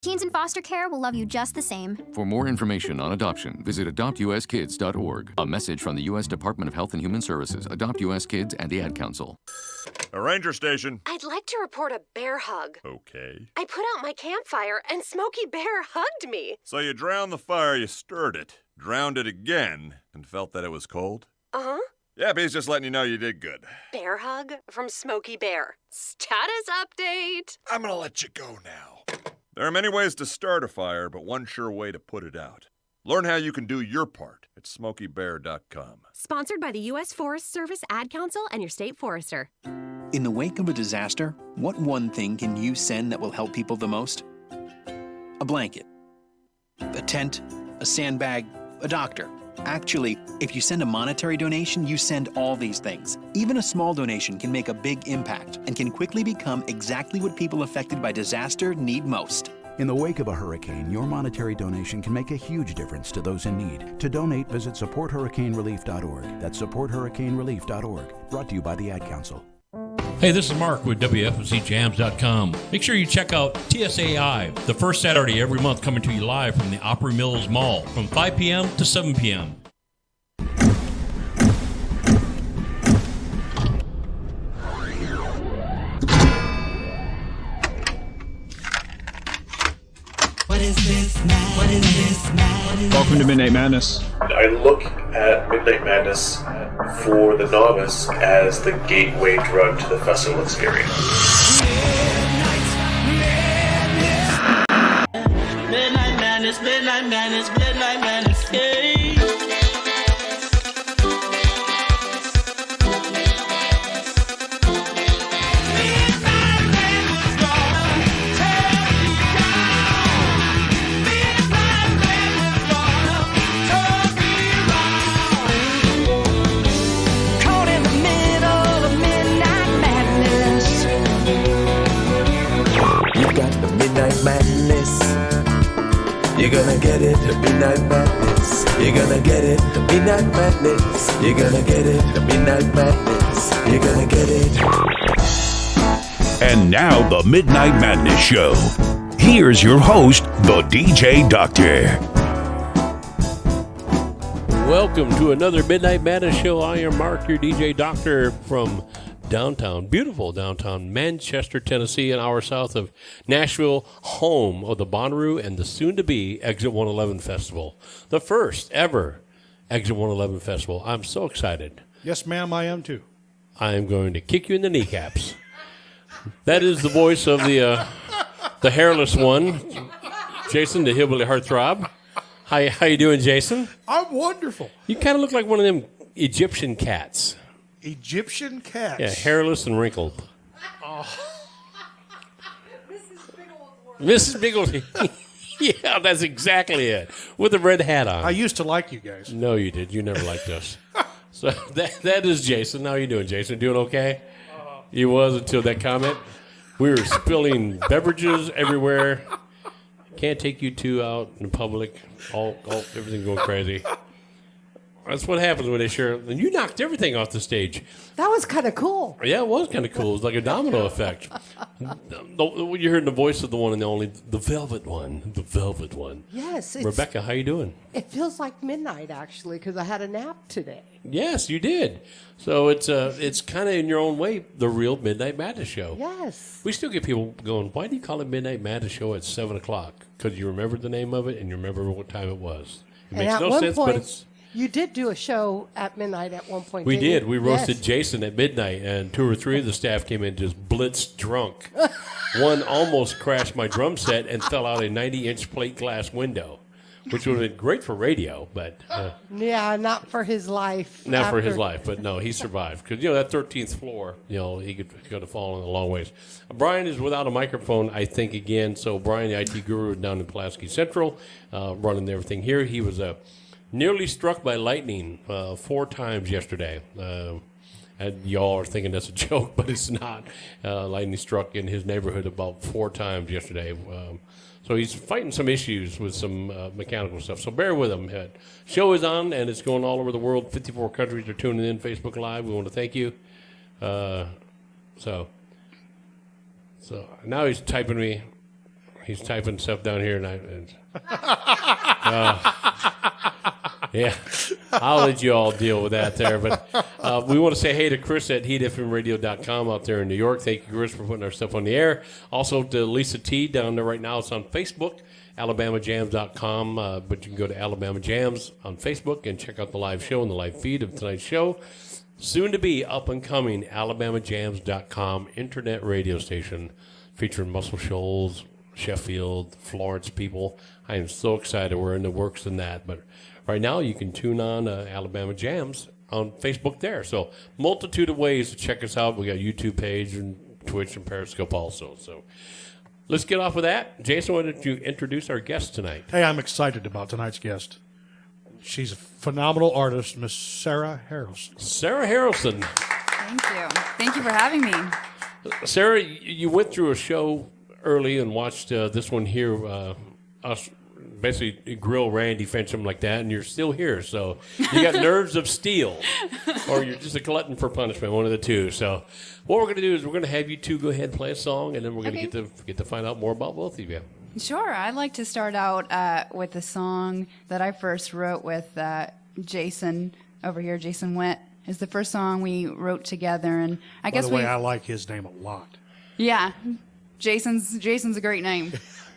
Teens in foster care will love you just the same. For more information on adoption, visit adoptuskids.org. A message from the U.S. Department of Health and Human Services, Adopt U.S. Kids, and the Ad Council. A ranger station. I'd like to report a bear hug. Okay. I put out my campfire and Smokey Bear hugged me. So you drowned the fire, you stirred it, drowned it again, and felt that it was cold? Uh-huh. Yep, he's just letting you know you did good. Bear hug from Smokey Bear. Status update. I'm gonna let you go now. There are many ways to start a fire, but one sure way to put it out. Learn how you can do your part at SmokeyBear.com. Sponsored by the U.S. Forest Service, Ad Council, and your state forester. In the wake of a disaster, what one thing can you send that will help people the most? A blanket, a tent, a sandbag, a doctor. Actually, if you send a monetary donation, you send all these things. Even a small donation can make a big impact and can quickly become exactly what people affected by disaster need most. In the wake of a hurricane, your monetary donation can make a huge difference to those in need. To donate, visit supporthurricanerelief.org. That's supporthurricanerelief.org. Brought to you by the Ad Council. Hey, this is Mark with WFMCJams.com. Make sure you check out TSAI, the first Saturday every month, coming to you live from the Opry Mills Mall from 5 p.m. to 7 p.m. What is this man? What is this man? Welcome to Midnight Madness. I look at Midnight Madness for the novice as the gateway drug to the festival experience. Midnight Madness, Midnight Madness, Midnight Madness, hey. Madness. You're gonna get it, the Midnight Madness. You're gonna get it, the Midnight Madness. You're gonna get it, the Midnight Madness. You're gonna get it. And now the Midnight Madness Show. Here's your host, the DJ Doctor. Welcome to another Midnight Madness Show. I am Mark, your DJ Doctor from downtown, beautiful downtown Manchester, Tennessee, an hour south of Nashville, home of the Bonnaroo and the soon-to-be Exit 111 Festival, the first ever Exit 111 Festival. I'm so excited. Yes, ma'am, I am too. I am going to kick you in the kneecaps. That is the voice of the hairless one, Jason, the hillbilly heartthrob. How you doing, Jason? I'm wonderful. You kind of look like one of them Egyptian cats. Egyptian cats. Yeah, hairless and wrinkled. Oh. Mrs. Bigelow. Yeah, that's exactly it. With a red hat on. I used to like you guys. No, you did. You never liked us. So that is Jason. How are you doing, Jason? Doing okay? You was until that comment. We were spilling beverages everywhere. Can't take you two out in public. All everything going crazy. That's what happens when they share. And you knocked everything off the stage. That was kind of cool. Yeah, it was kind of cool. It was like a domino effect. You heard the voice of the one and the only, the Velvet One. The Velvet One. Yes. Rebecca, how you doing? It feels like midnight, actually, because I had a nap today. Yes, you did. So it's kind of in your own way the real Midnight Madness Show. Yes. We still get people going, why do you call it Midnight Madness Show at 7 o'clock? Because you remember the name of it and you remember what time it was. It makes no sense, but it's... You did do a show at midnight at one point. We did. We roasted yes. Jason at midnight, and 2 or 3 of the staff came in just blitzed drunk. One almost crashed my drum set and fell out a 90-inch plate glass window, which would have been great for radio, but... yeah, not for his life. Not for his life, but no, he survived. Because, that 13th floor, he could have fallen a long ways. Brian is without a microphone, I think, again. So Brian, the IT guru, down in Pulaski Central, running everything here. He was nearly struck by lightning 4 times yesterday. And y'all are thinking that's a joke, but it's not. Lightning struck in his neighborhood about 4 times yesterday. So he's fighting some issues with some mechanical stuff. So bear with him. Show is on, and it's going all over the world. 54 countries are tuning in, Facebook Live. We want to thank you. So now he's typing me. He's typing stuff down here, and yeah, I'll let you all deal with that there. But we want to say hey to Chris at heatfmradio.com out there in New York. Thank you, Chris, for putting our stuff on the air. Also to Lisa T down there right now. It's on Facebook, alabamajams.com. But you can go to Alabama Jams on Facebook and check out the live show and the live feed of tonight's show. Soon to be up and coming, alabamajams.com internet radio station featuring Muscle Shoals, Sheffield, Florence people. I am so excited. We're in the works in that. But right now you can tune on Alabama Jams on Facebook there. So multitude of ways to check us out. We got a YouTube page and Twitch and Periscope also. So let's get off of that. Jason, why don't you introduce our guest tonight? Hey, I'm excited about tonight's guest. She's a phenomenal artist, Miss Sarah Harralson. Sarah Harralson. Thank you. Thank you for having me. Sarah, you went through a show early and watched this one here, us basically grill Randy, fence him like that, and you're still here. So you got nerves of steel, or you're just a glutton for punishment, one of the two. So what we're going to do is we're going to have you two go ahead and play a song, and then we're going to get to find out more about both of you. Sure. I'd like to start out with a song that I first wrote with Jason over here. Jason Went is the first song we wrote together, and I guess By the way, I like his name a lot. Yeah, Jason's a great name.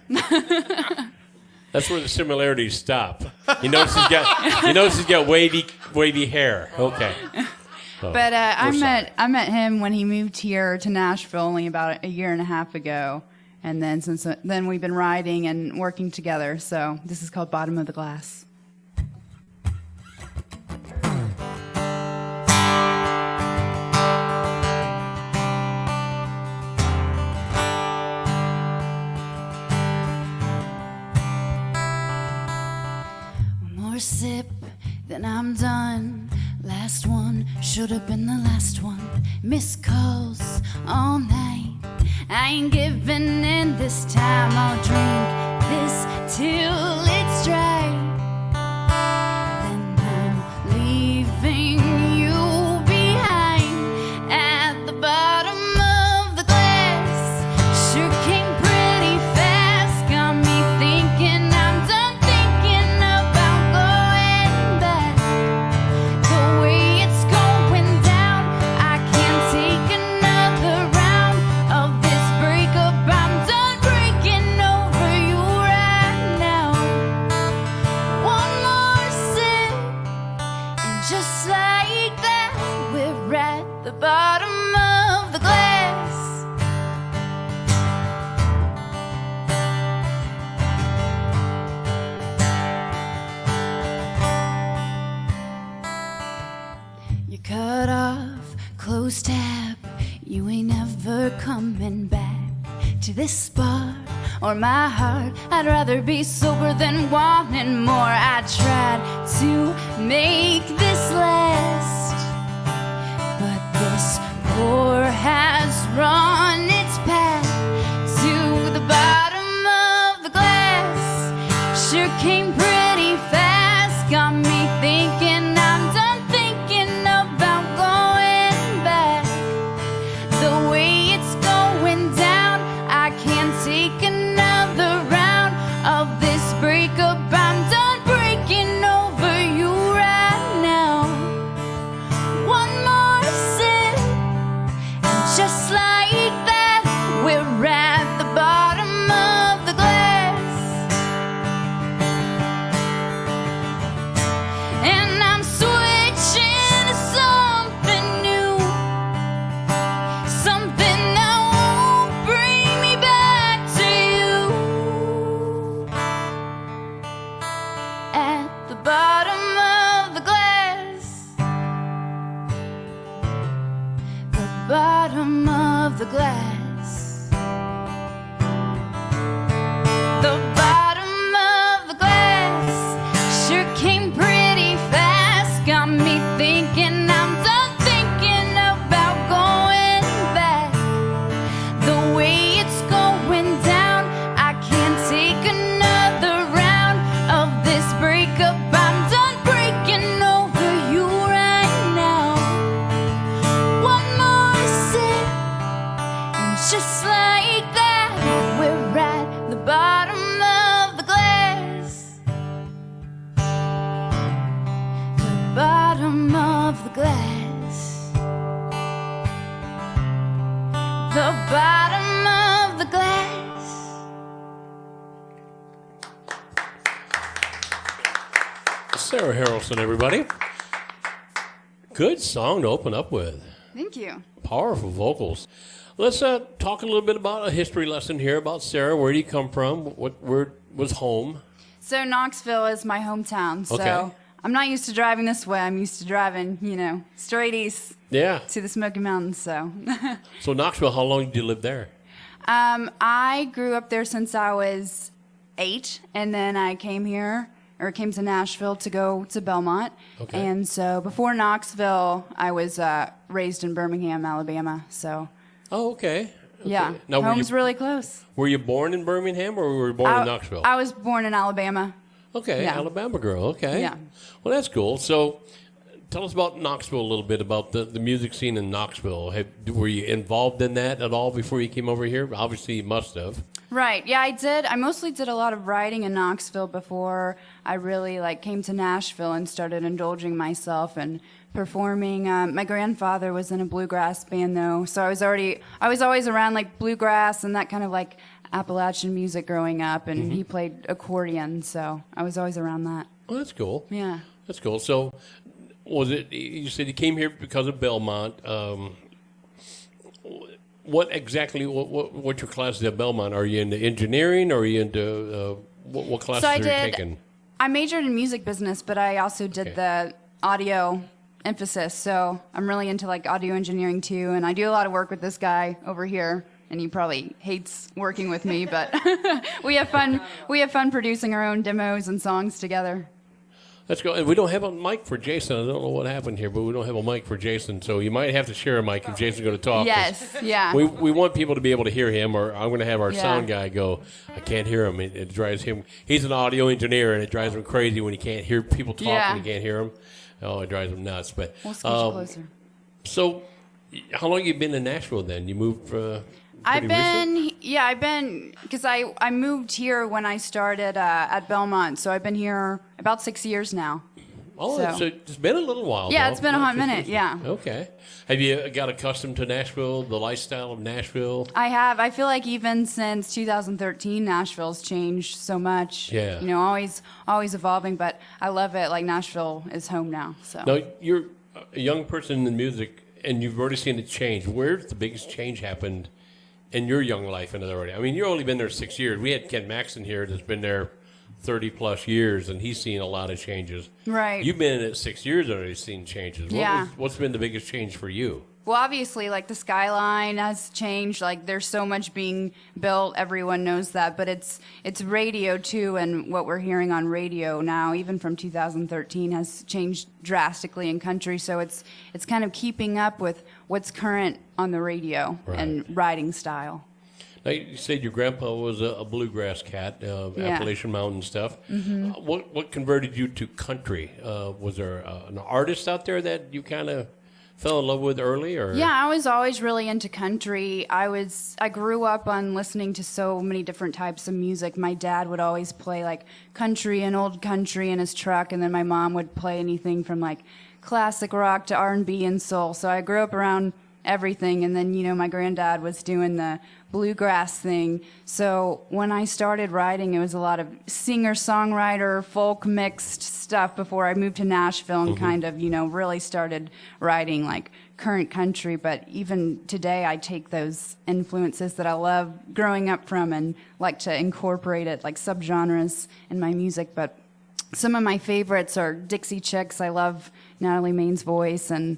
That's where the similarities stop. You notice he's got wavy hair. Okay. But I met him when he moved here to Nashville only about a year and a half ago. And then since then we've been writing and working together. So this is called Bottom of the Glass. One more sip, then I'm done. Last one, should have been the last one. Missed calls all night. I ain't giving in this time. I'll drink this till it's dry. Then I'm leaving you behind at the bottom of the glass. Sure came pretty fast. Got me thinking I'm done thinking about going back. The way it's going down, I can't take another round of this breakup. I'm done breaking over you right now. One more sip, and just like that, we're at the bottom of the glass. You cut off, closed tab. You ain't never coming back to this spot or my heart. I'd rather be sober than wanting more. I tried to make this last, but this pour has run its path to the bottom of the glass. Sure came pretty fast. Got me thinking I'm done thinking about going back. The way it's going down, I can't take another round of this breakup. I'm done breaking over you right now. One more sip, and just like that, we're at the bottom of the glass. Sarah Harralson, everybody. Good song to open up with. Thank you. Powerful vocals. Let's talk a little bit about a history lesson here about Sarah. Where do you come from? Where was home? So Knoxville is my hometown. So Okay. I'm not used to driving this way. I'm used to driving, straight east Yeah. to the Smoky Mountains. So So Knoxville, how long did you live there? I grew up there since I was 8, and then I came to Nashville to go to Belmont. Okay. And so before Knoxville, I was raised in Birmingham, Alabama. So Oh, okay. yeah, Now, home's really close. Were you born in Birmingham or were you born in Knoxville? I was born in Alabama. Okay, Yeah. Alabama girl. Okay. Yeah. Well, that's cool. So, tell us about Knoxville a little bit, about the music scene in Knoxville. Were you involved in that at all before you came over here? Obviously, you must have. Right. Yeah, I did. I mostly did a lot of writing in Knoxville before I really came to Nashville and started indulging myself and performing. My grandfather was in a bluegrass band though, so I was always around bluegrass and that kind of Appalachian music growing up, and he played accordion, so I was always around that. Oh, that's cool. Yeah. That's cool. So, was it? You said you came here because of Belmont. What exactly? What your classes at Belmont? Are you into engineering, or are you into what classes are you taking? I majored in music business, but I also did the audio emphasis. So I'm really into audio engineering too, and I do a lot of work with this guy over here. And he probably hates working with me, but we have fun. We have fun producing our own demos and songs together. Let's go. And we don't have a mic for Jason. I don't know what happened here, but we don't have a mic for Jason, so you might have to share a mic if Jason's going to talk. Yes, yeah. We want people to be able to hear him, or I'm going to have our Yeah. sound guy go, I can't hear him. It drives him. He's an audio engineer, and it drives him crazy when he can't hear people talk Yeah. and he can't hear them. Oh, it drives him nuts. But We'll scooch closer. So, how long have you been in Nashville then? You moved I've been because I moved here when I started at Belmont, so I've been here about 6 years now. Oh, so it's been a little while. Yeah, though. it's been a hot minute. Yeah. Okay. Have you got accustomed to Nashville, the lifestyle of Nashville? I have. I feel like even since 2013, Nashville's changed so much. Yeah. Always evolving, but I love it. Nashville is home now. So. Now, you're a young person in music, and you've already seen it change. Where's the biggest change happened in your young life? In other words, I mean, you've only been there 6 years. We had Ken Maxon here that's been there 30 plus years, and he's seen a lot of changes. Right. You've been in it 6 years already, seen changes. Yeah. What's been the biggest change for you? Well, obviously, the skyline has changed. There's so much being built. Everyone knows that. But it's radio, too, and what we're hearing on radio now, even from 2013, has changed drastically in country. So it's kind of keeping up with what's current on the radio and writing style. Now, you said your grandpa was a bluegrass cat, Appalachian Mountain stuff. Mm-hmm. What converted you to country? Was there an artist out there that you kind of fell in love with early, or? Yeah, I was always really into country. I grew up on listening to so many different types of music. My dad would always play country and old country in his truck, and then my mom would play anything from classic rock to R&B and soul. So I grew up around everything, and then my granddad was doing the bluegrass thing. So when I started writing, it was a lot of singer-songwriter, folk mixed stuff before I moved to Nashville and kind of, really started writing current country. But even today, I take those influences that I love growing up from and like to incorporate it subgenres in my music. But some of my favorites are Dixie Chicks. I love Natalie Maine's voice, and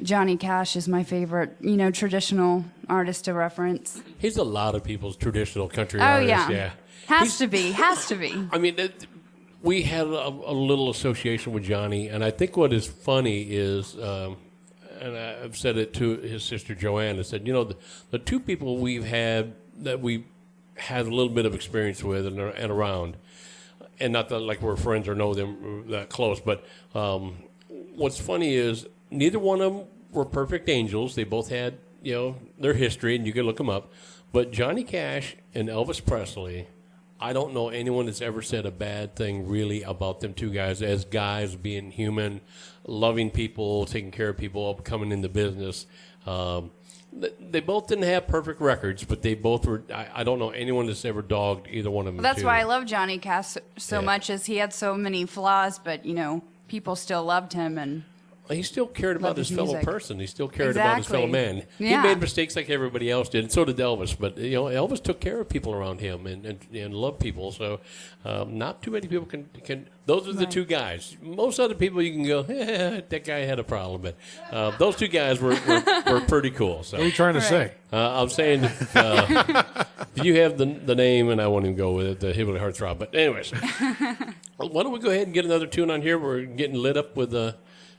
Johnny Cash is my favorite, traditional artist to reference. He's a lot of people's traditional country Oh, artist. yeah. Has to be. I mean, we had a little association with Johnny, and I think what is funny is, and I've said it to his sister Joanne, I said, the two people we've had that we had a little bit of experience with and around, and not that we're friends or know them that close, but what's funny is neither one of them were perfect angels. They both had, their history, and you can look them up. But Johnny Cash and Elvis Presley, I don't know anyone that's ever said a bad thing really about them two guys as guys being human, loving people, taking care of people, coming into business. They both didn't have perfect records, but they both were. I don't know anyone that's ever dogged either one of them. Well, that's too. why I love Johnny Cash so much, is he had so many flaws, but people still loved him, and he still cared about his fellow music. person. He still cared about his fellow man. Yeah. He made mistakes like everybody else did, and so did Elvis. But Elvis took care of people around him and loved people. So not too many people can. Those are the two guys. Most other people you can go, that guy had a problem, but those two guys were pretty cool. So What are you trying to say? I'm saying you have the name, and I won't even go with it, the Hillbilly Heartthrob. But anyways, why don't we go ahead and get another tune on here? We're getting lit up with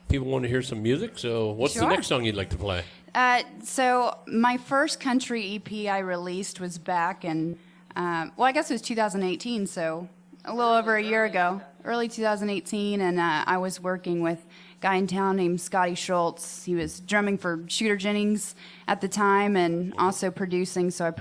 people want to hear some music. So what's the next song you'd like to play? So my first country EP I released was back in, I guess it was 2018, so a little over a year ago, early 2018, and I was working with a guy in town named Scotty Schultz. He was drumming for Shooter Jennings at the time and also producing, so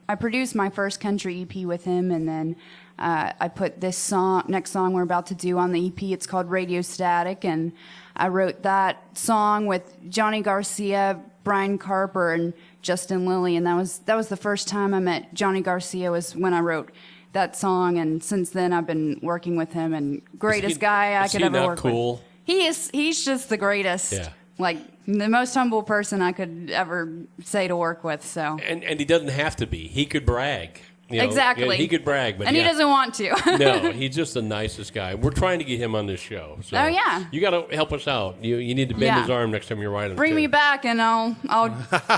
I produced my first country EP with him, and then I put this next song we're about to do on the EP. It's called Radio Static, and I wrote that song with Johnny Garcia, Brian Carper, and Justin Lilly, and that was the first time I met Johnny Garcia, was when I wrote that song, and since then I've been working with him, and greatest guy I could ever work cool? with. He's just the greatest. Yeah. Like the most humble person I could ever say to work with. So. And he doesn't have to be. He could brag. Exactly. He could brag, but he doesn't want to. No, he's just the nicest guy. We're trying to get him on this show. So oh yeah. You got to help us out. You need to bend his arm next time you're riding. Bring me back, and I'll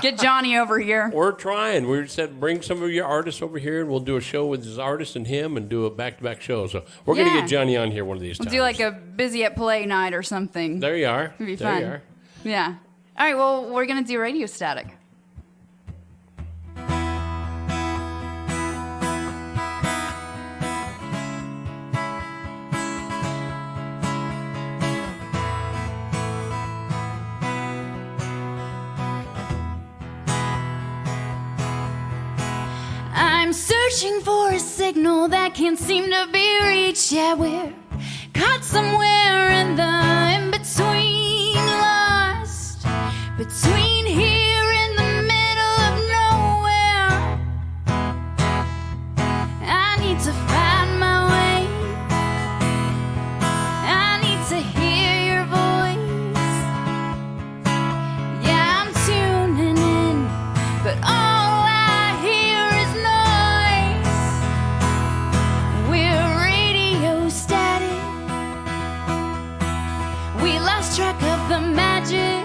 get Johnny over here. We're trying. We said bring some of your artists over here, and we'll do a show with his artist and him, and do a back-to-back show. So we're going to get Johnny on here one of these times. We'll do like a Busy at Play night or something. There you are. It'd be there fun. You are. Yeah. All right. Well, we're going to do Radio Static. I'm searching for a signal that can't seem to be reached. Yeah, we're caught somewhere in the in-between, lost between here and the middle of nowhere. I need to find my way. I need to hear your voice. Yeah, I'm tuning in, but all I hear is noise. We're radio static. We lost track of the magic.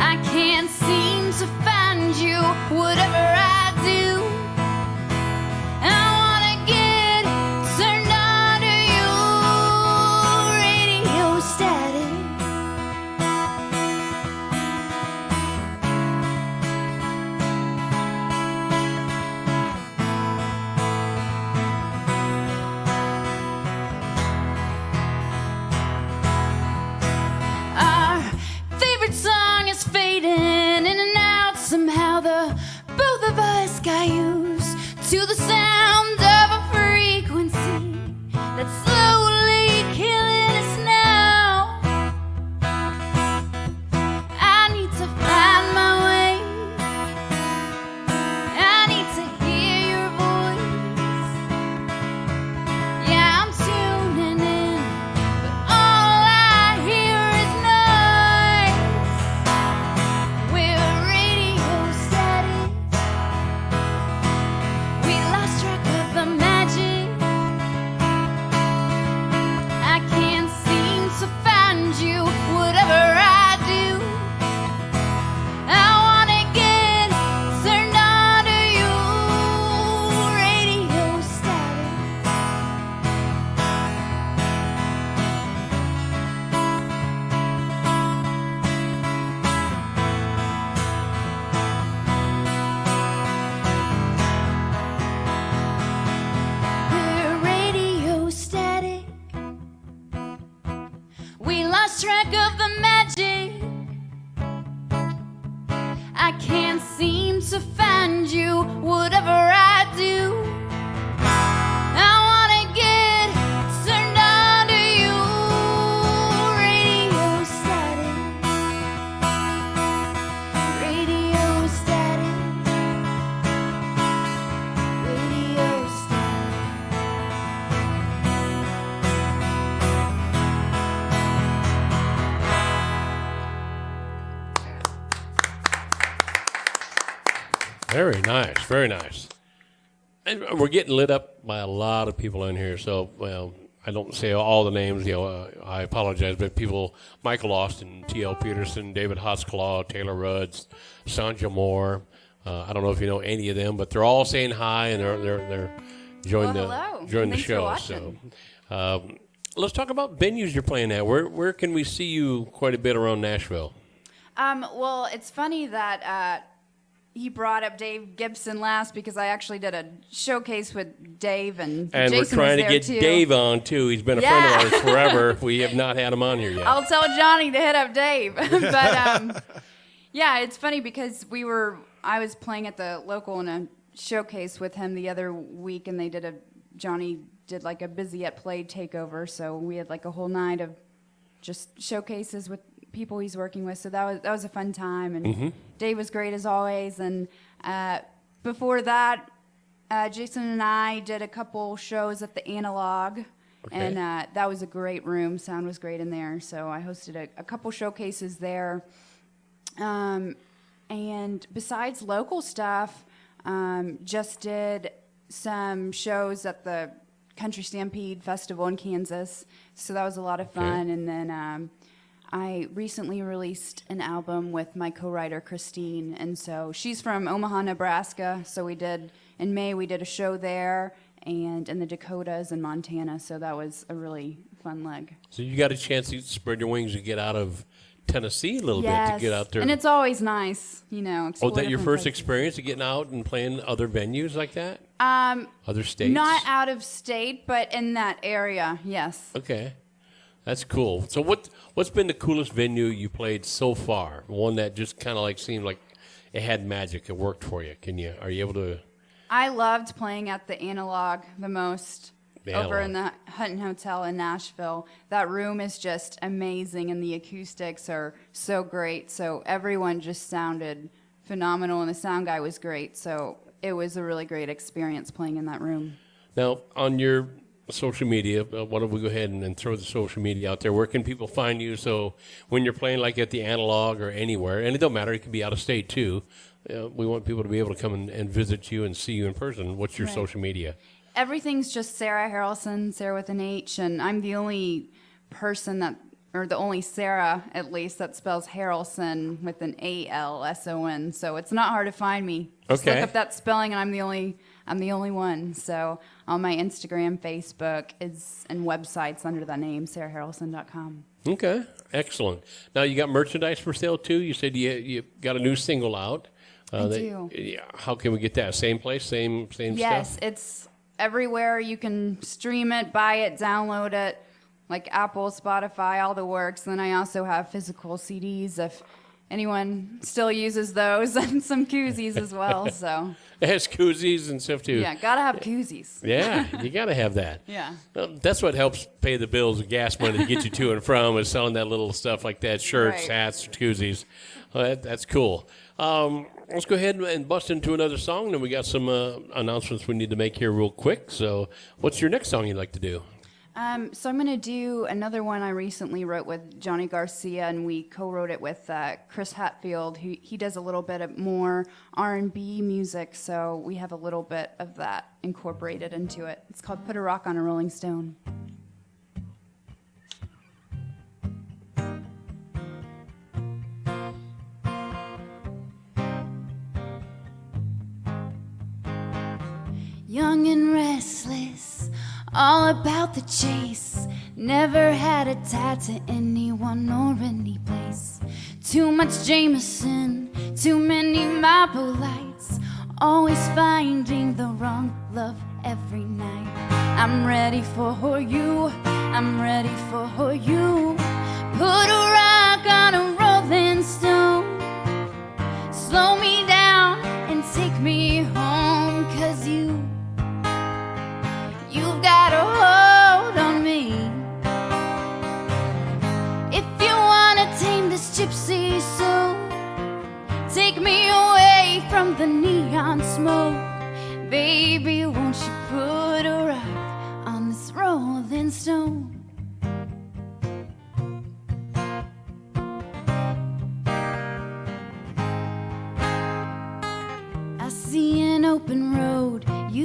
I can't seem to find you, whatever I do. I wanna get turned on to you, radio static. Our favorite song is fading in and out. Somehow the both of us got used to the sound of a frequency that's slowly killing us now. I need to find my way. I need to hear your voice. Yeah, I'm tuning in, but all I hear is noise. We're radio static. We lost track of the magic. I can't seem to find you, whatever I do. I wanna get turned on to you, radio static. We're radio static. We lost track of the magic. I can't seem to find you, whatever I do. I wanna get turned on to you, radio static. Very nice, very nice. And we're getting lit up by a lot of people in here. So, well, I don't say all the names. I apologize, but people: Michael Austin, T.L. Peterson, David Hotzclaw, Taylor Rudds, Sanja Moore. I don't know if you know any of them, but they're all saying hi and they're enjoying the show. So, let's talk about venues you're playing at. Where can we see you quite a bit around Nashville? Well, it's funny that he brought up Dave Gibson last because I actually did a showcase with Dave and Jason we're trying was to there get too. Dave on too. He's been a friend of ours forever. We have not had him on here yet. I'll tell Johnny to hit up Dave. But yeah, it's funny because I was playing at the local in a showcase with him the other week, and Johnny did like a Busy at Play takeover, so we had like a whole night of just showcases with people he's working with, so that was a fun time, and Dave was great as always. And before that, Jason and I did a couple shows at the Analog, and that was a great room. Sound was great in there, so I hosted a couple showcases there. And besides local stuff, just did some shows at the Country Stampede Festival in Kansas, so that was a lot of fun. And then I recently released an album with my co-writer Christine, and so she's from Omaha, Nebraska, so in May we did a show there, and in the Dakotas and Montana, so that was a really fun leg. So you got a chance to spread your wings and get out of Tennessee a little bit to get out there. And it's always nice, Oh, that your first experience of getting out and playing other venues like that? Other states? Not out of state, but in that area, yes. Okay. That's cool. So what's been the coolest venue you played so far? One that just kind of like seemed like it had magic. It worked for you. Are you able to? I loved playing at the Analog the most. Over in the Hutton Hotel in Nashville. That room is just amazing, and the acoustics are so great. So everyone just sounded phenomenal, and the sound guy was great. So it was a really great experience playing in that room. Now, on your social media, why don't we go ahead and throw the social media out there? Where can people find you? So when you're playing like at the Analog or anywhere, and it don't matter, it could be out of state too, we want people to be able to come and visit you and see you in person. What's your social media? Everything's just Sarah Harralson, Sarah with an H, and I'm the only person or the only Sarah, at least, that spells Harralson with an A-L-S-O-N. So it's not hard to find me. Just look up that spelling, and I'm the only one. So on my Instagram, Facebook, and websites under that name, sarahharralson.com. Okay, excellent. Now you got merchandise for sale too. You said you got a new single out. I do. How can we get that? Same place, same stuff? Yes, it's everywhere. You can stream it, buy it, download it, like Apple, Spotify, all the works. Then I also have physical CDs if anyone still uses those, and some koozies as well. So it has koozies and stuff too. Yeah, gotta have koozies. Yeah, you gotta have that. Yeah, that's what helps pay the bills and gas money to get you to and from is selling that little stuff like that, shirts, hats, koozies. Well, that's cool. Let's go ahead and bust into another song. Then we got some announcements we need to make here real quick. So what's your next song you'd like to do? So I'm going to do another one I recently wrote with Johnny Garcia, and we co-wrote it with Chris Hatfield. He does a little bit more R&B music, so we have a little bit of that incorporated into it. It's called Put a Rock on a Rolling Stone. Young and restless, all about the chase. Never had a tie to anyone or any place. Too much Jameson, too many Marble Lights. Always finding the wrong love every night. I'm ready for you, I'm ready for you. Put a rock on a rolling stone. Slow me down and take me home, 'cause you've got a hold on me. If you wanna tame this gypsy soul, take me away from the neon smoke. Baby, won't you put a rock on this rolling stone? I see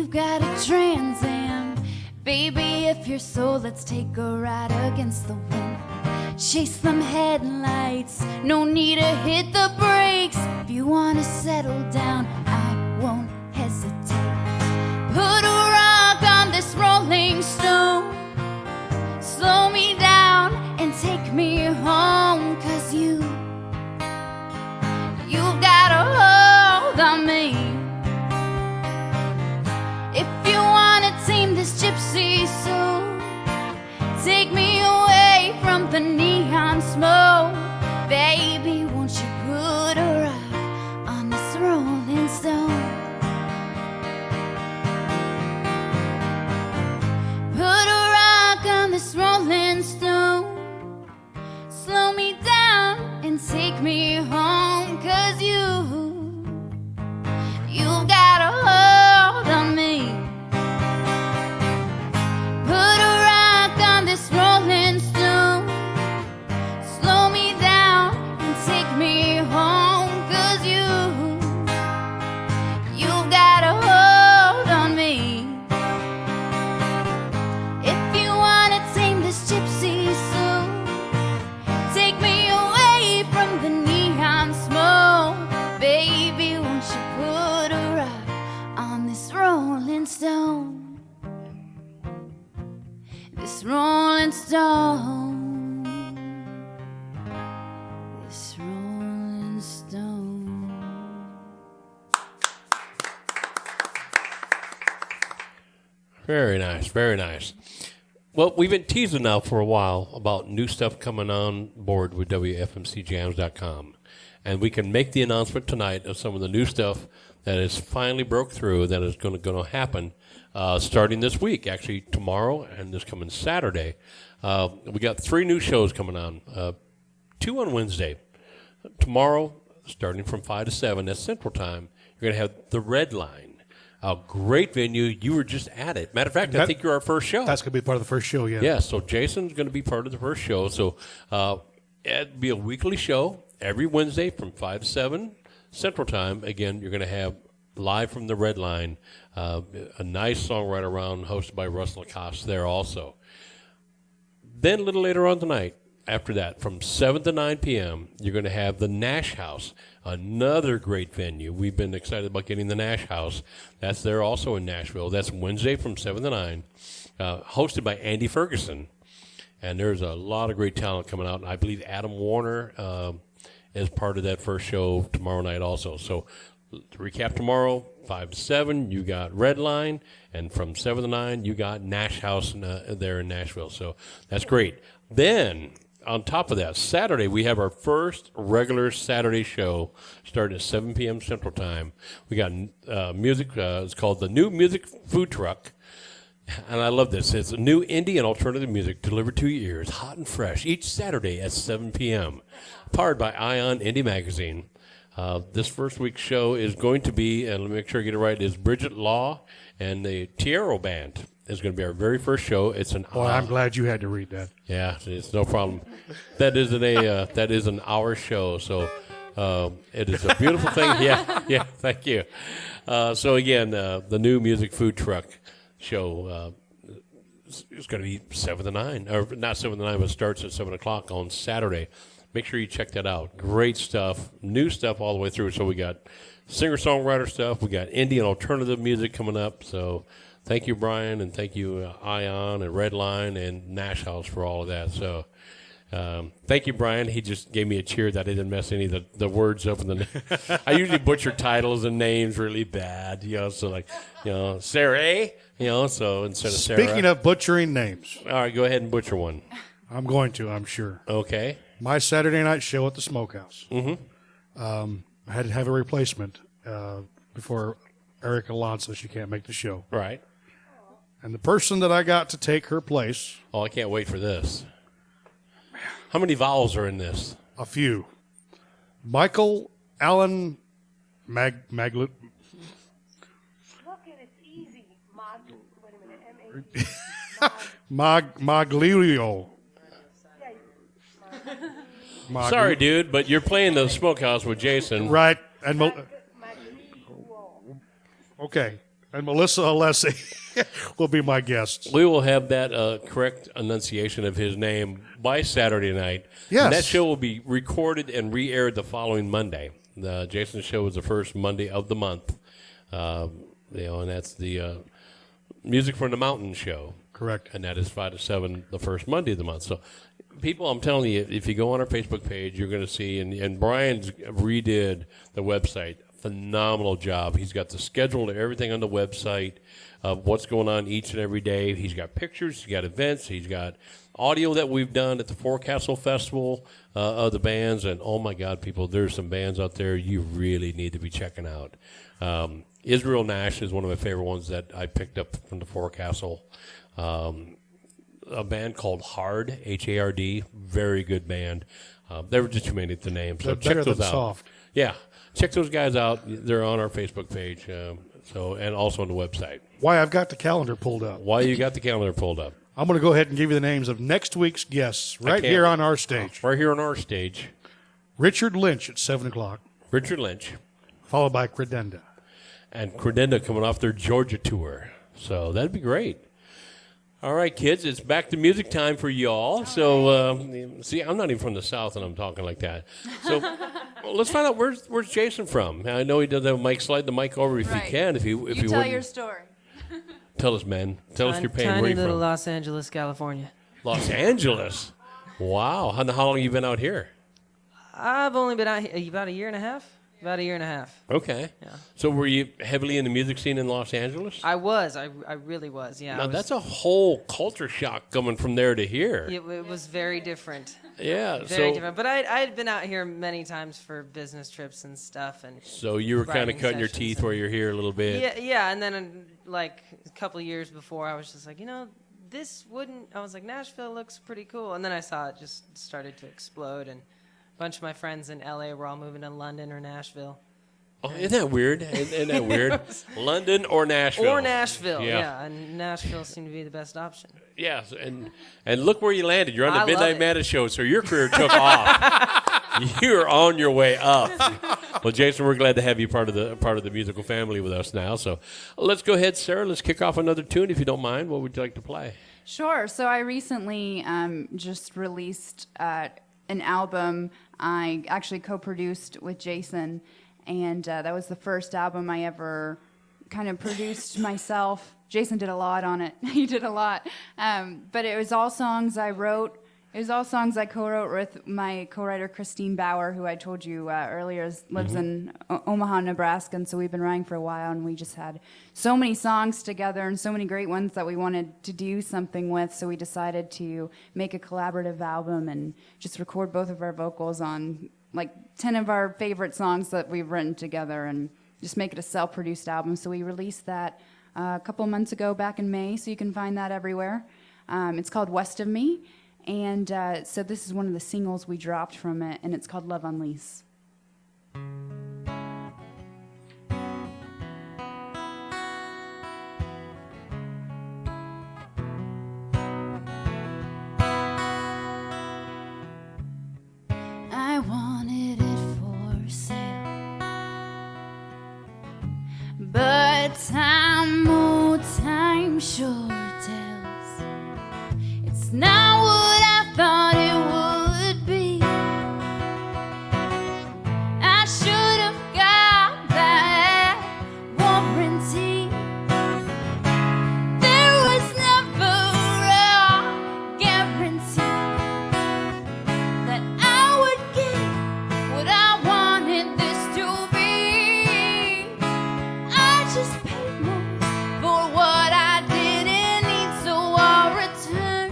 you've got a Trans Am. Baby, if you're so, let's take a ride against the wind. Chase them headlights, no need to hit the brakes. If you wanna settle down, I won't hesitate. Put a rock on this rolling stone. Slow me down and take me home. 'Cause you've got a hold on me. If you wanna tame this gypsy soul, take me away from the neon smoke. Baby, won't you put a rock on this rolling stone? Put a rock on this rolling stone. Slow me down and take me home. 'Cause you've got a hold on me. Put a rock on this rolling stone. Slow me down and take me home. 'Cause you've got a hold on me. If you wanna tame this gypsy soul, take me away from the neon smoke. Baby, won't you put a rock on this rolling stone? This rolling stone. This rolling stone. Very nice, very nice. Well, we've been teasing now for a while about new stuff coming on board with WFMCJams.com. And we can make the announcement tonight of some of the new stuff that is finally broke through that is going to happen starting this week, actually tomorrow and this coming Saturday. We got 3 new shows coming on, 2 on Wednesday. Tomorrow, starting from 5 to 7, that's Central Time, you're going to have the Red Line. A great venue. You were just at it. Matter of fact, I think you're our first show. That's going to be part of the first show, yeah. Yeah, so Jason's going to be part of the first show. So it'll be a weekly show every Wednesday from 5 to 7 Central Time. Again, you're going to have live from the Red Line, a nice songwriter round hosted by Russ Lacoste there also. Then a little later on tonight, after that, from 7 to 9 p.m., you're going to have the Nash House, another great venue. We've been excited about getting the Nash House. That's there also in Nashville. That's Wednesday from 7 to 9, hosted by Andy Ferguson. And there's a lot of great talent coming out. And I believe Adam Warner is part of that first show tomorrow night also. So to recap tomorrow, 5 to 7, you got Red Line. And from 7 to 9, you got Nash House there in Nashville. So that's great. Then on top of that, Saturday, we have our first regular Saturday show starting at 7 p.m. Central Time. We got music. It's called the New Music Food Truck. And I love this. It's a new indie and alternative music delivered to your ears, hot and fresh, each Saturday at 7 p.m. Powered by Ion Indie Magazine. This first week's show is going to be, and let me make sure I get it right, is Bridget Law and the Tiero Band. Is going to be our very first show. It's an Boy, I'm glad you had to read that. Yeah, it's no problem. That is an hour show, so it is a beautiful thing. Yeah, thank you. So again, the New Music Food Truck show is going to be 7 to 9, or not 7 to 9, but starts at 7 o'clock on Saturday. Make sure you check that out. Great stuff, new stuff all the way through. So we got singer-songwriter stuff. We got indie and alternative music coming up. So thank you, Brian, and thank you, Ion and Red Line and Nash House for all of that. So thank you, Brian. He just gave me a cheer that I didn't mess any of the words up. I usually butcher titles and names really bad, so like, Sarah, so instead of Sarah. Speaking of butchering names. All right, go ahead and butcher one. I'm going to, I'm sure. Okay. My Saturday night show at the Smokehouse. Mm-hmm. I had to have a replacement before Erica Alonso, she can't make the show. Right. And the person that I got to take her place. Oh, I can't wait for this. How many vowels are in this? A few. Michael Allen Maglut. Look at it's easy. Wait a minute. Maglio. Sorry, dude, but you're playing the Smokehouse with Jason. Right. And okay. And Melissa Alessi will be my guest. We will have that correct enunciation of his name by Saturday night. Yes. And that show will be recorded and re-aired the following Monday. Jason's show is the first Monday of the month. And that's the Music from the Mountain show. Correct. And that is 5 to 7 the first Monday of the month. So, people, I'm telling you, if you go on our Facebook page, you're going to see, and Brian's redid the website. Phenomenal job. He's got the schedule and everything on the website of what's going on each and every day. He's got pictures, he's got events, he's got audio that we've done at the Forecastle Festival of the bands. And, oh, my God, people, there's some bands out there you really need to be checking out. Israel Nash is one of my favorite ones that I picked up from the Forecastle. A band called Hard, H-A-R-D, very good band. There were just too many to name, so check those out. Soft. Yeah, check those guys out. They're on our Facebook page, and also on the website. Why I've got the calendar pulled up. Why you got the calendar pulled up? I'm going to go ahead and give you the names of next week's guests right here on our stage. Right here on our stage. Richard Lynch at 7 o'clock. Richard Lynch. Followed by Credenda. And Credenda coming off their Georgia tour. So that'd be great. All right, kids, it's back to music time for y'all. So, see, I'm not even from the South, and I'm talking like that. So, let's find out where's Jason from. I know he does have a mic. Slide the mic over if you can. If you tell your story. Tell us, man. Tell us your pain. Tiny Where you little from? Los Angeles, California. Los Angeles. Wow. How long have you been out here? I've only been out here about a year and a half. About a year and a half. Okay. Yeah. So were you heavily in the music scene in Los Angeles? I was. I really was. Yeah. Now, that's a whole culture shock coming from there to here. It was very different. Yeah. Very different. But I had been out here many times for business trips and stuff. And so you were kind of cutting your teeth where you're here a little bit. Yeah. And then like a couple of years before, I was just like, this wouldn't. I was like, Nashville looks pretty cool. And then I saw it just started to explode. And a bunch of my friends in LA were all moving to London or Nashville. Oh, isn't that weird? Isn't that weird? London or Nashville? Or Nashville, yeah. And Nashville seemed to be the best option. Yes, and look where you landed. You're on the Midnight Madness show, so your career took off. You're on your way up. Well, Jason, we're glad to have you part of the musical family with us now. So let's go ahead, Sarah. Let's kick off another tune, if you don't mind. What would you like to play? Sure. So I recently just released an album I actually co-produced with Jason, and that was the first album I ever kind of produced myself. Jason did a lot on it. He did a lot. But it was all songs I wrote. It was all songs I co-wrote with my co-writer Christine Bauer, who I told you earlier lives in Omaha, Nebraska, and so we've been writing for a while, and we just had so many songs together and so many great ones that we wanted to do something with, so we decided to make a collaborative album and just record both of our vocals on like 10 of our favorite songs that we've written together and just make it a self-produced album. So we released that a couple of months ago back in May, so you can find that everywhere. It's called West of Me. And so this is one of the singles we dropped from it, and it's called Love on Lease. I wanted it for sale, but time, oh time sure tells it's not what I thought it would be. I should have got that warranty. There was never a guarantee that I would get what I wanted this to be. I just paid more for what I didn't need, so I'll return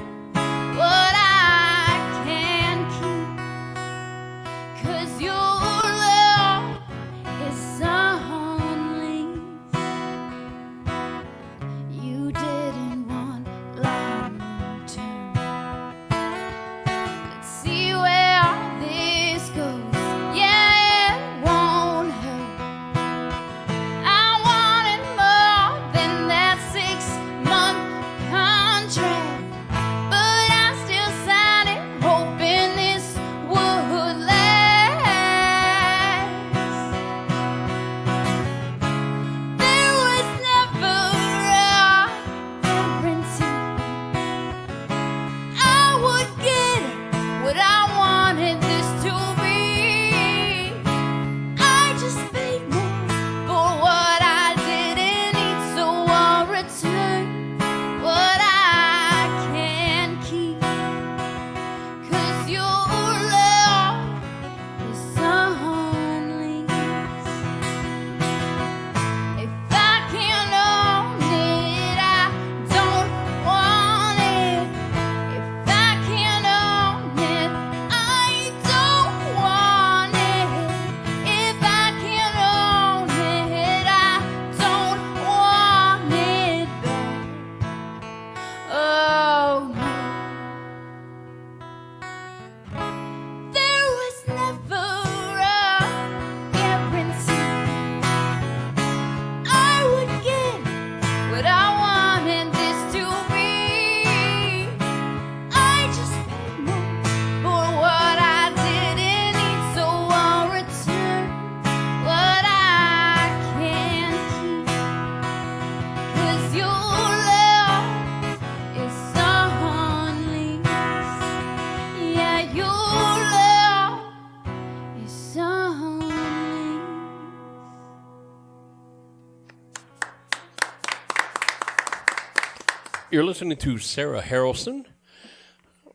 You're listening to Sarah Harralson.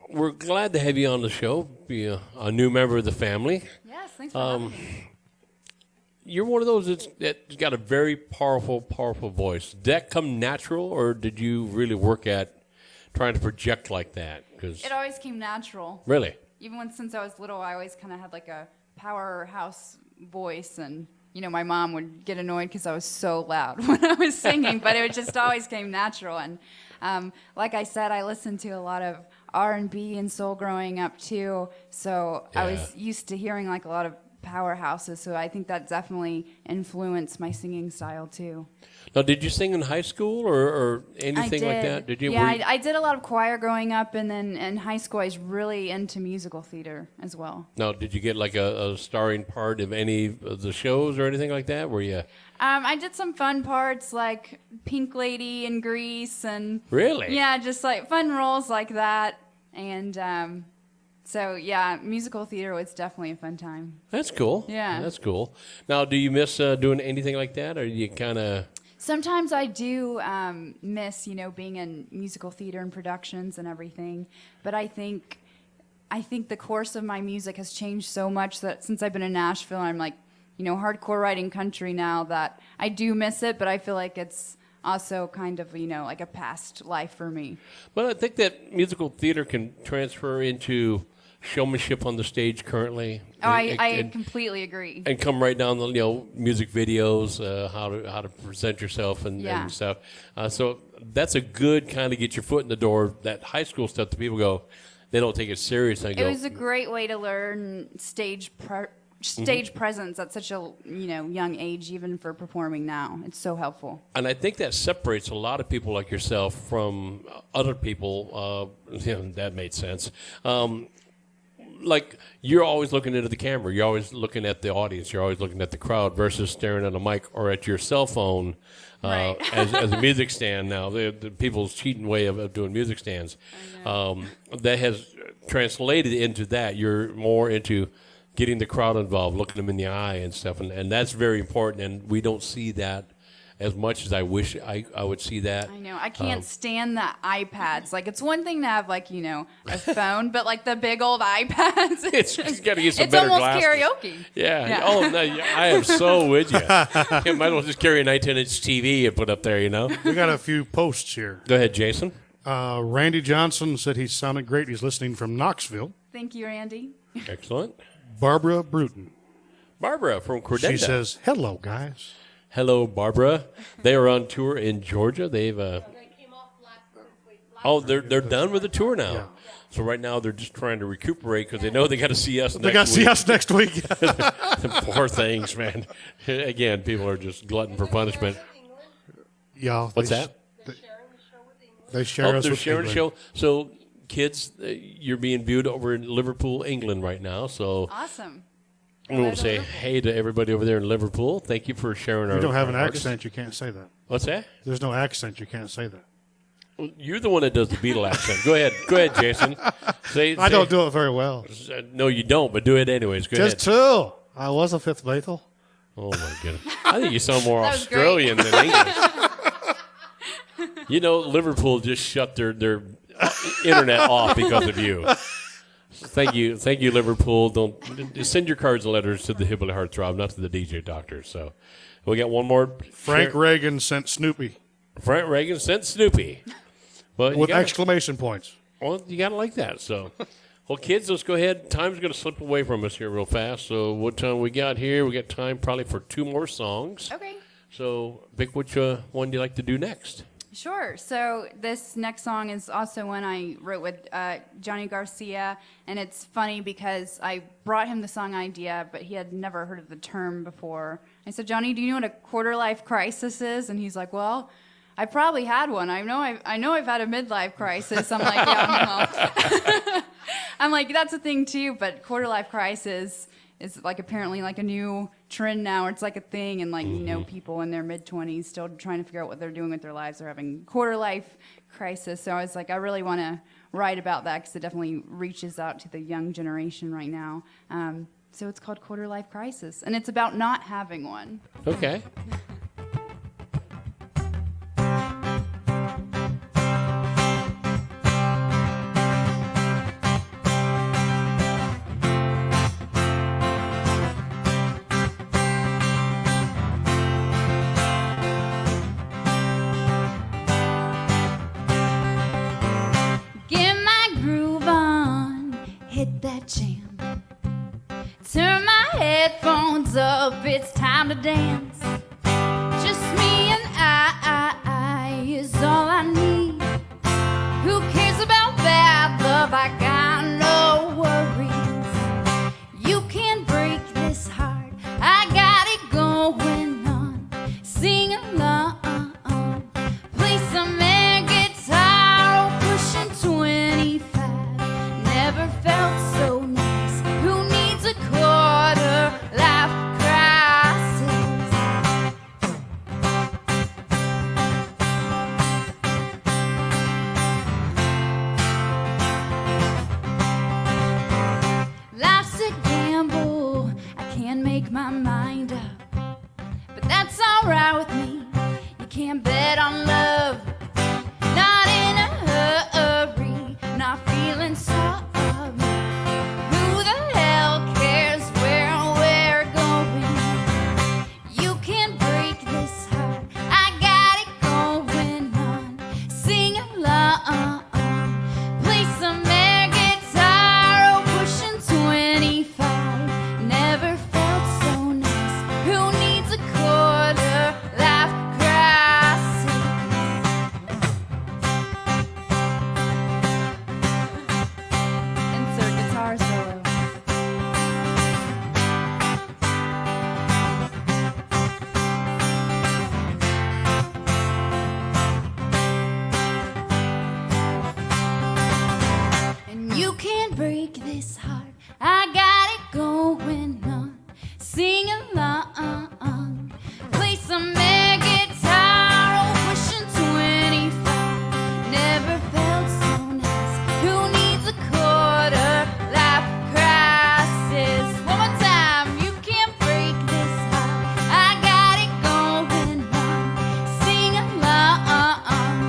We're glad to have you on the show, be a new member of the family. Yes, thanks for having me. You're one of those that's got a very powerful voice. Did that come natural, or did you really work at trying to project like that? 'Cause It always came natural. Really? Even since I was little, I always kind of had like a powerhouse voice, and my mom would get annoyed because I was so loud when I was singing, but it just always came natural. And like I said, I listened to a lot of R&B and soul growing up too, so I was used to hearing like a lot of powerhouses, so I think that definitely influenced my singing style too. Now, did you sing in high school or anything like that? Did you? Yeah, I did a lot of choir growing up, and then in high school I was really into musical theater as well. Now, did you get like a starring part of any of the shows or anything like that? Were you? I did some fun parts like Pink Lady in Grease, and really, yeah, just like fun roles like that, and so yeah, musical theater was definitely a fun time. That's cool. Yeah, that's cool. Now, do you miss doing anything like that, or you kind of? Sometimes I do miss, being in musical theater and productions and everything. But I think the course of my music has changed so much that since I've been in Nashville, I'm like, hardcore writing country now, that I do miss it. But I feel like it's also kind of, like a past life for me. Well, I think that musical theater can transfer into showmanship on the stage currently. Oh, I completely agree. And come right down the music videos, how to present yourself and stuff. So that's a good kind of get your foot in the door. That high school stuff, the people go, they don't take it serious. It was a great way to learn stage presence at such a young age, even for performing now. It's so helpful. And I think that separates a lot of people like yourself from other people. That made sense. Like, you're always looking into the camera. You're always looking at the audience. You're always looking at the crowd versus staring at a mic or at your cell phone as a music stand now. The people's cheating way of doing music stands. That has translated into that. You're more into getting the crowd involved, looking them in the eye and stuff. And that's very important, and we don't see that as much as I wish I would see that. I know. I can't stand the iPads. Like, it's one thing to have, like, a phone, but, like, the big old iPads. It's got to get some better glasses. It's almost karaoke. Yeah. Oh, no, I am so with you. You might as well just carry a 19-inch TV and put up there, We got a few posts here. Go ahead, Jason. Randy Johnson said he sounded great. He's listening from Knoxville. Thank you, Randy. Excellent. Barbara Bruton. Barbara from Credenda. She says, hello, guys. Hello, Barbara. They are on tour in Georgia. They've they're done with the tour now. Yeah. So right now they're just trying to recuperate because they know they got to see us. They got to see us next week. Poor things, man. Again, people are just glutton for punishment. Yeah. What's that? They share us. They're with sharing the England. show. So, kids, you're being viewed over in Liverpool, England, right now. So awesome. We want to say hey to everybody over there in Liverpool. Thank you for sharing our. You don't have an artists. accent, you can't say that. What's that? There's no accent, you can't say that. Well, you're the one that does the Beatle accent. Go ahead, Jason. I don't do it very well. No, you don't, but do it anyways. Go Just ahead. true. I was a fifth Beatle. Oh my goodness! I think you sound more Australian than English. Liverpool just shut their internet off because of you. Thank you, Liverpool. Don't send your cards and letters to the Hillbilly Heartthrob, not to the DJ Doctor. So, we got one more. Frank Reagan sent Snoopy. Frank Reagan sent Snoopy. Well, with exclamation points. Well, you gotta like that. So, well, kids, let's go ahead. Time's gonna slip away from us here real fast. So, what time we got here? We got time probably for 2 more songs. Okay. So, Vic, which one do you like to do next? Sure. So this next song is also one I wrote with Johnny Garcia, and it's funny because I brought him the song idea, but he had never heard of the term before. I said, Johnny, do you know what a quarter-life crisis is? And he's like, well, I probably had one. I know I've had a midlife crisis. I'm like, yeah, no. I'm like, that's a thing too, but quarter-life crisis is like apparently like a new trend now. It's like a thing, and like people in their mid-20s still trying to figure out what they're doing with their lives. They're having quarter-life crisis. So I was like, I really want to write about that because it definitely reaches out to the young generation right now. So it's called Quarter-Life Crisis, and it's about not having one. Okay. hit that jam. Turn my headphones up, it's time to dance. Just me and I is all I need. Who cares about bad love? I got no worries. You can't break this heart, I got it going on. Sing along, play some air guitar, oh, pushing 25. Never felt so nice. Who needs a quarter life crisis? Life's a gamble, I can't make my mind up, but that's alright with me. You can't bet on love, not in a hurry, not feeling sorry. Who the hell cares where we're going? You can't break this heart, I got it going on. Sing along, play some air guitar, oh, pushing 25. Never felt so nice. Who needs a quarter life crisis? Insert guitar solo. And you can't break this heart, I got it going on. Sing along, play some air guitar, oh, pushing 25. Never felt so nice. Who needs a quarter life crisis? One more time, you can't break this heart, I got it going on. Sing along,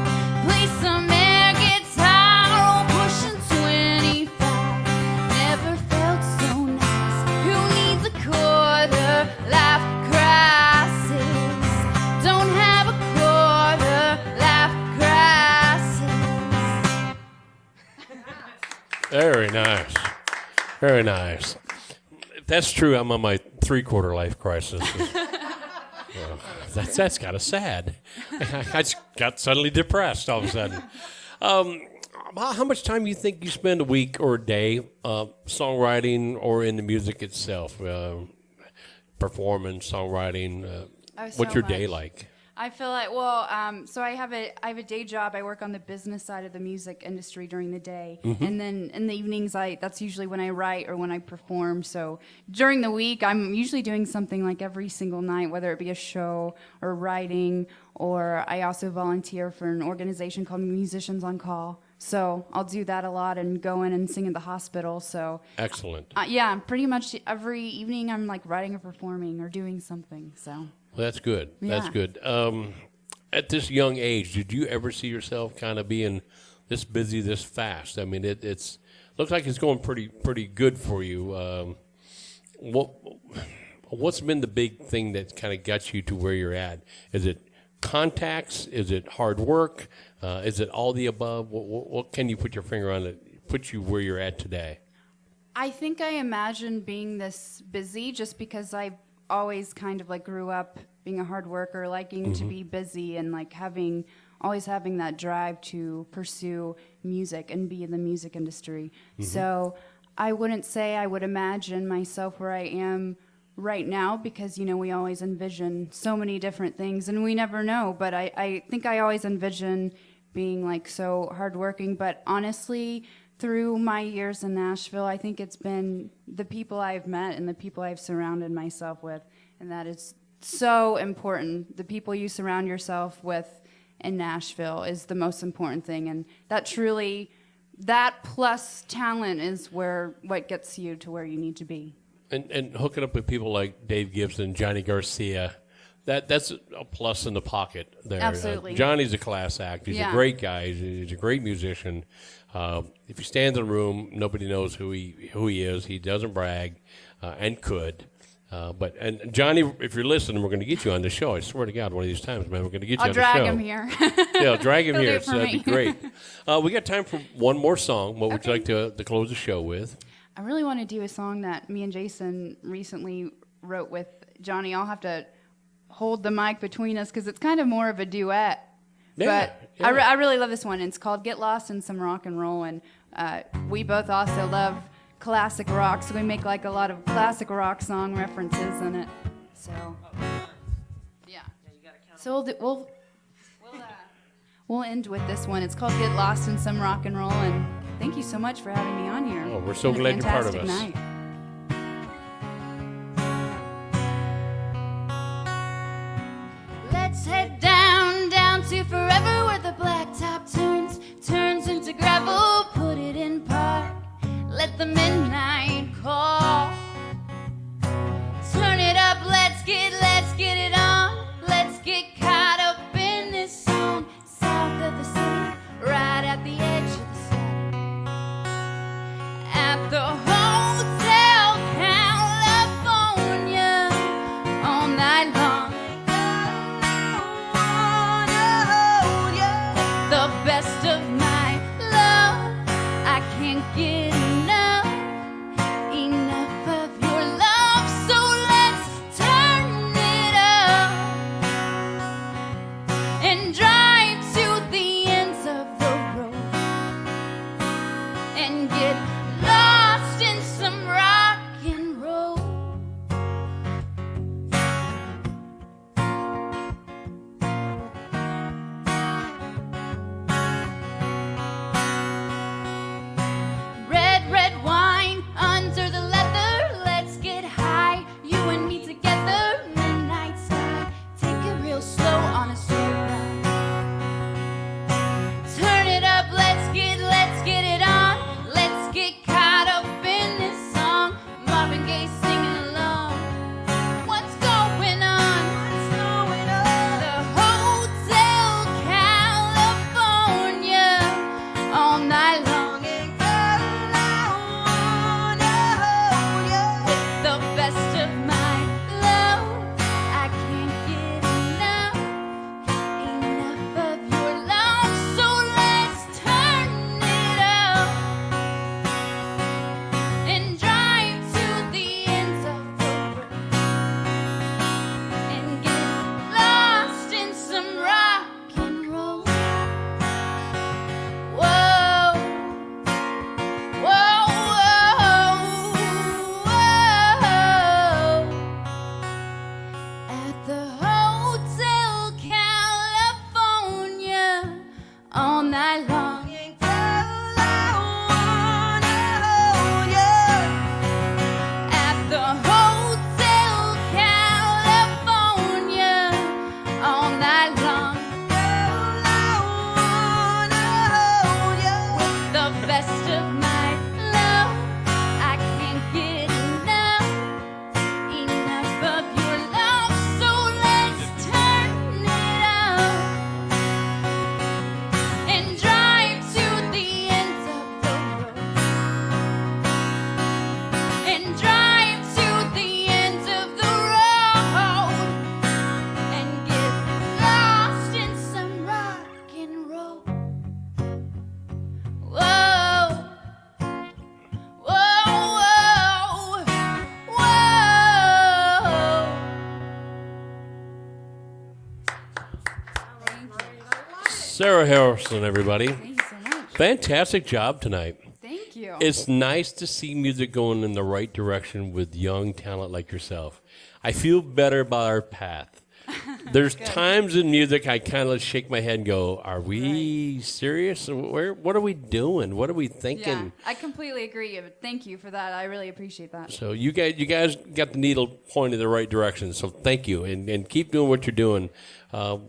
play some air guitar, oh, pushing 25. Never felt so nice. Who needs a quarter life crisis? Don't have a quarter life crisis. Very nice. Very nice. If that's true, I'm on my 3/4 life crisis. Well, that's kind of sad. I just got suddenly depressed all of a sudden. How much time do you think you spend a week or a day songwriting or in the music itself? Performance, songwriting. What's so your day much. like? I feel like, so I have a day job. I work on the business side of the music industry during the day, Mhm. and then in the evenings, that's usually when I write or when I perform. So during the week, I'm usually doing something like every single night, whether it be a show or writing, or I also volunteer for an organization called Musicians on Call. So I'll do that a lot and go in and sing at the hospital. So Excellent. yeah, pretty much every evening I'm like writing or performing or doing something. So. Well, that's good. That's Yeah. good. At this young age, did you ever see yourself kind of being this busy, this fast? I mean, it's looks like it's going pretty good for you. What's been the big thing that kind of got you to where you're at? Is it contacts? Is it hard work? Is it all the above? What can you put your finger on that put you where you're at today? I think I imagine being this busy just because I always kind of like grew up being a hard worker, liking to Mhm. be busy and like always having that drive to pursue music and be in the music industry. Mhm. So I wouldn't say I would imagine myself where I am right now because, we always envision so many different things and we never know. But I think I always envision being like so hardworking. But honestly, through my years in Nashville, I think it's been the people I've met and the people I've surrounded myself with. And that is so important. The people you surround yourself with in Nashville is the most important thing. And that plus talent is what gets you to where you need to be. And hooking up with people like Dave Gibson, Johnny Garcia, that's a plus in the pocket there. Absolutely. Johnny's a class act. He's Yeah. a great guy. He's a great musician. If he stands in a room, nobody knows who he is. He doesn't brag, and could. And Johnny, if you're listening, we're going to get you on the show. I swear to God, one of these times, man, we're going to get you I'll on the show. drag him here. Yeah, drag him He'll do here. it So for that'd be me. great. We got time for one more song. What would you like to close the show with? I really want to do a song that me and Jason recently wrote with Johnny. I'll have to hold the mic between us because it's kind of more of a duet. Yeah, But I really love this one. It's called Get Lost in Some Rock and Roll. And we both also love classic rock, so we make like a lot of classic rock song references in it. So, yeah. So we'll end with this one. It's called Get Lost in Some Rock and Roll. And thank you so much for having me on here. Oh, we're so It's been a glad you're part of fantastic us. night. Let's head down to forever where the blacktop turns into gravel. Put it in park, let the midnight call. Turn it up, let's get it on. Let's get caught up in this song. South of the city, right at the edge of the city. At the Hotel California, all night long. The best of my love, I can't get enough of your love. So let's turn it up and drive to the ends of the road and get lost in some rock and roll. Red wine under the leather. Let's get high, you and me together. Midnight sky, take it real slow on a slow ride. Turn it up, let's get it on. Let's get caught up in this song. Marvin Gaye singing along. What's going on? The Hotel California, all night long. The best of my love, I can't get enough of your love. So let's turn it up and drive to the ends of the road and get lost in some rock and roll. Whoa, whoa, whoa, whoa. At the Hotel California, all night long. At the Hotel California, all night long. With the best of my love, I can't get enough of your love. So let's turn it up and drive to the ends of the road and drive to the ends of the road and get lost in some rock and roll. Whoa, whoa, whoa, whoa. Sarah Harralson, everybody. Thank you so much. Fantastic job tonight. Thank you. It's nice to see music going in the right direction with young talent like yourself. I feel better about our path. There's times in music I kind of shake my head and go, are we serious? What are we doing? What are we thinking? Yeah, I completely agree. Thank you for that. I really appreciate that. So you guys got the needle pointed in the right direction. So thank you, and keep doing what you're doing.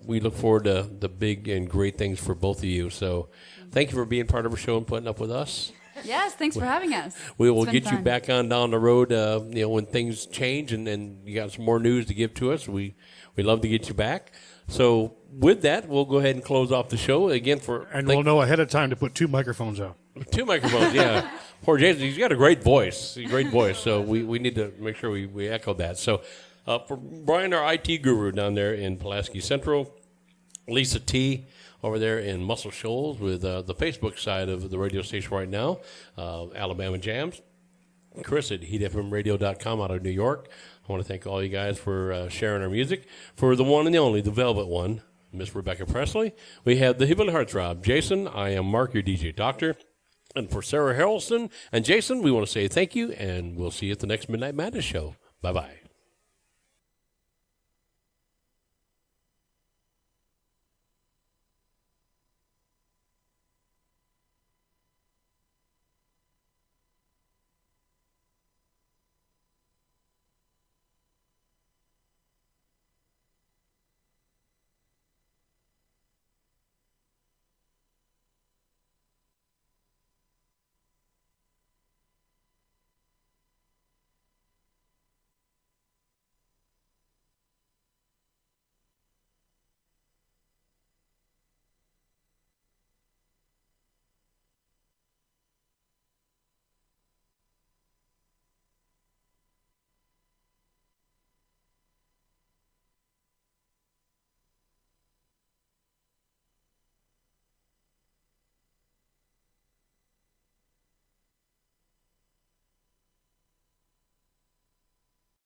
We look forward to the big and great things for both of you. So thank you for being part of our show and putting up with us. Yes, thanks for having us. We will It's been get you fun. back on down the road. When things change and you got some more news to give to us. We love to get you back. So with that, we'll go ahead and close off the show again. We'll know ahead of time to put 2 microphones out. 2 microphones, yeah. Poor Jason, he's got a great voice. So we need to make sure we echo that. So for Brian, our IT guru down there in Pulaski Central, Lisa T over there in Muscle Shoals with the Facebook side of the radio station right now, Alabama Jams. Chris at heatfmradio.com out of New York. I want to thank all you guys for sharing our music. For the one and the only, the Velvet One, Miss Rebecca Presley. We have the Hillbilly Heartthrob, Jason. I am Mark, your DJ Doctor. And for Sarah Harralson and Jason, we want to say thank you, and we'll see you at the next Midnight Madness show. Bye-bye.